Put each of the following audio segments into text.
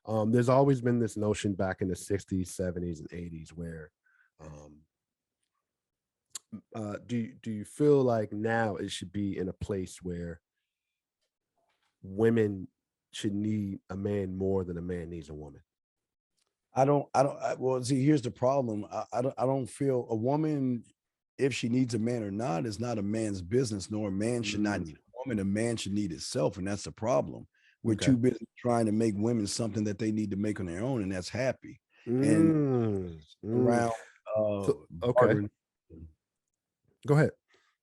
There's always been this notion back in the 60s, 70s, and 80s where um, do you feel like now it should be in a place where women should need a man more than a man needs a woman? Well, see, here's the problem. I don't feel a woman, if she needs a man or not, is not a man's business, nor a man should not need Mm, a woman. A man should need himself. And that's the problem. We're okay. too busy trying to make women something that they need to make on their own, and that's happy. And Mm, mm. around So okay, bartering. go ahead.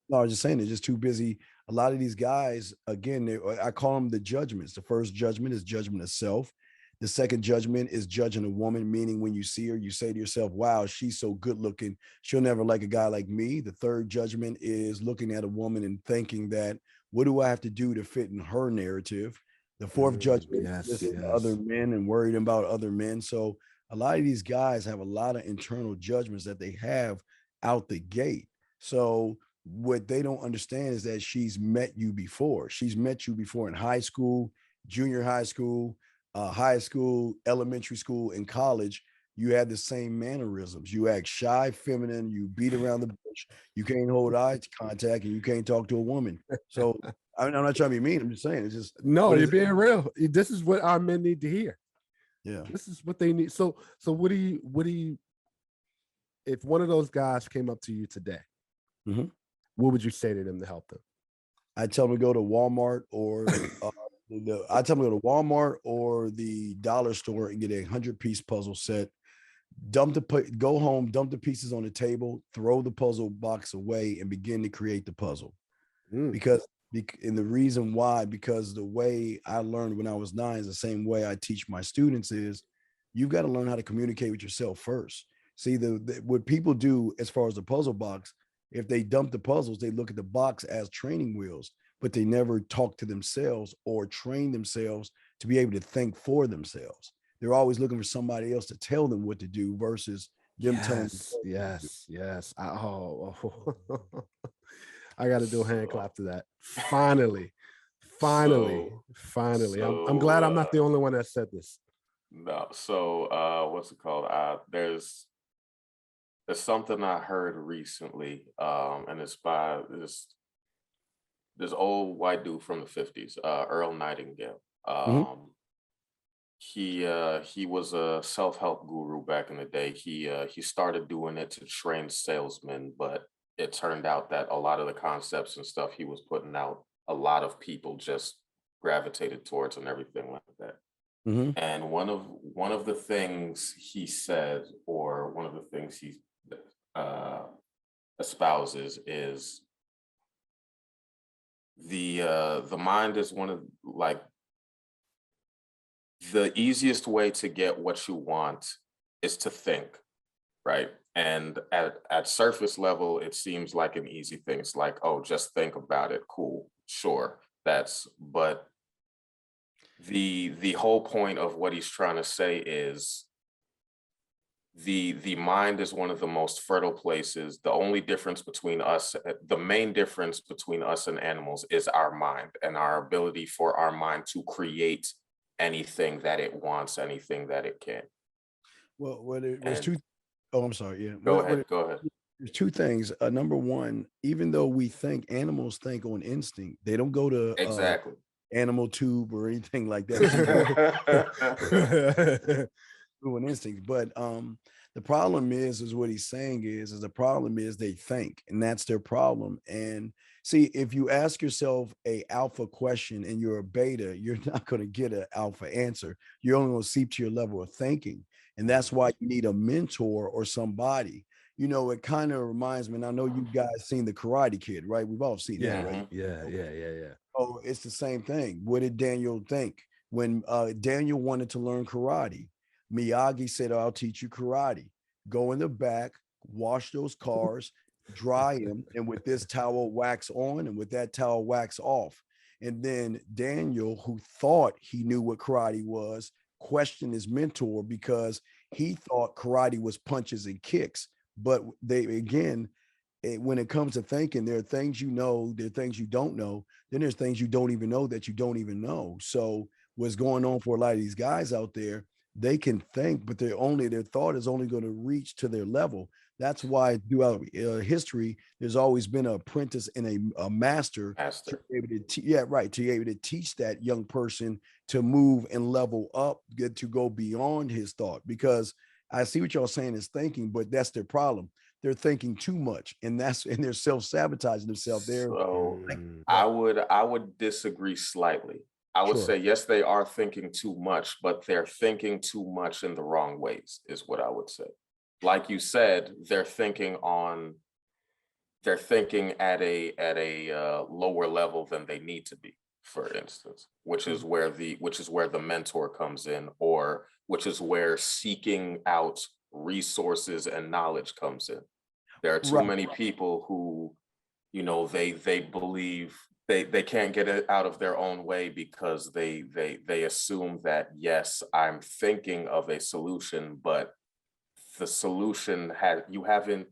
No, I was just saying they're just too busy. A lot of these guys, again, I call them the judgments. The first judgment is judgment of self. The second judgment is judging a woman, meaning when you see her, you say to yourself, wow, she's so good looking. She'll never like a guy like me. The third judgment is looking at a woman and thinking that, what do I have to do to fit in her narrative? The fourth judgment is Yes, listening to other yes. men and worried about other men. So a lot of these guys have a lot of internal judgments that they have out the gate. So what they don't understand is that she's met you before. She's met you before in high school, junior high school, elementary school, and college. You had the same mannerisms. You act shy, feminine. You beat around the bush. You can't hold eye contact, and you can't talk to a woman. So I'm not trying to be mean. I'm just saying it's just. No, But you're it's, being real. This is what our men need to hear. yeah. This is what they need. So what do you if one of those guys came up to you today, Mhm. what would you say to them to help them? I tell them to go to Walmart or I tell them to go to Walmart or the dollar store and get a 100-piece puzzle set. Go home, dump the pieces on the table, throw the puzzle box away, and begin to create the puzzle. Mm, Because and the reason why, because the way I learned when I was 9 is the same way I teach my students is you've got to learn how to communicate with yourself first. See, what people do as far as the puzzle box, if they dump the puzzles, they look at the box as training wheels, but they never talk to themselves or train themselves to be able to think for themselves. They're always looking for somebody else to tell them what to do versus them telling yes, themselves what to do. yes, yes. I got to do a hand So, clap to that. Finally, finally, so, finally. I'm so, glad I'm not the only one that said this. no, so, what's it called? There's something I heard recently, and it's by this old white dude from the 50s, Earl Nightingale. Mhm. He was a self-help guru back in the day. He started doing it to train salesmen, but it turned out that a lot of the concepts and stuff he was putting out, a lot of people just gravitated towards and everything like that. Mhm. And one of the things he said, or one of the things he uh, espouses, is the mind is one of, like, the easiest way to get what you want is to think, right? And at surface level, it seems like an easy thing. It's like, oh, just think about it. Cool, sure. But the whole point of what he's trying to say is the mind is one of the most fertile places. The only difference between us, the main difference between us and animals is our mind and our ability for our mind to create anything that it wants, anything that it can. Well, there's And two. Oh, I'm sorry. Yeah. go ahead, go ahead. There's two things. Number one, even though we think animals think on instinct, they don't go to Exactly. animal tube or anything like that. Through an instinct. But the problem is what he's saying is the problem is they think, and that's their problem. And see, if you ask yourself a alpha question and you're a beta, you're not going to get an alpha answer. You're only going to seep to your level of thinking. And that's why you need a mentor or somebody. You know, it kind of reminds me, and I know you guys seen the Karate Kid, right? We've all seen that, Yeah, right? Mhm. yeah, Okay. yeah, yeah, yeah. Oh, it's the same thing. What did Daniel think when Daniel wanted to learn karate? Miyagi said, "I'll teach you karate. Go in the back, wash those cars, dry them, and with this towel wax on, and with that towel wax off." And then Daniel, who thought he knew what karate was, questioned his mentor because he thought karate was punches and kicks. But they again, when it comes to thinking, there are things you know, there are things you don't know, then there's things you don't even know that you don't even know. So what's going on for a lot of these guys out there, they can think, but their thought is only going to reach to their level. That's why throughout history, there's always been an apprentice and a master to be able to to be able to teach that young person to move and level up, get to go beyond his thought. Because I see what y'all saying is thinking, but that's their problem. They're thinking too much, and they're self-sabotaging themselves. They're So Mm. I would disagree slightly. I would Sure. say yes, they are thinking too much, but they're thinking too much in the wrong ways, is what I would say. Like you said, they're thinking at a lower level than they need to be, for instance, which is where the mentor comes in, or which is where seeking out resources and knowledge comes in. There are too Right. many people who, they believe they can't get it out of their own way because they assume that, yes, I'm thinking of a solution, but the solution had you haven't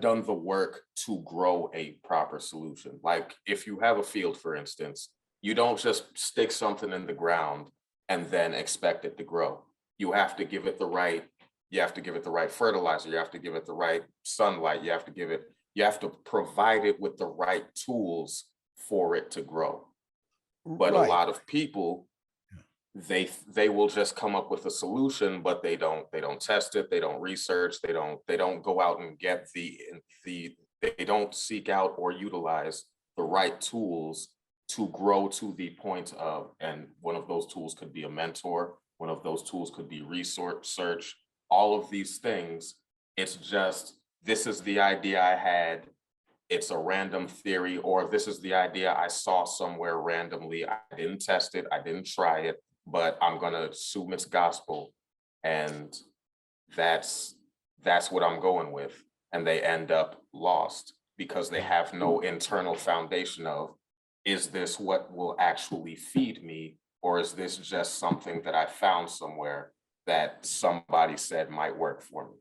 done the work to grow a proper solution. Like if you have a field, for instance, you don't just stick something in the ground and then expect it to grow. You have to give it the right, you have to give it the right fertilizer, you have to give it the right sunlight, you have to provide it with the right tools for it to grow. But a Right. lot of people, they will just come up with a solution, but they don't test it, they don't research, they don't go out and get the they don't seek out or utilize the right tools to grow to the point of, and one of those tools could be a mentor, one of those tools could be research search, all of these things. It's just, this is the idea I had, it's a random theory, or this is the idea I saw somewhere randomly. I didn't test it, I didn't try it, but I'm gonna assume it's gospel. And that's that's what I'm going with. And they end up lost because they have no internal foundation of, is this what will actually feed me? Or is this just something that I found somewhere that somebody said might work for me?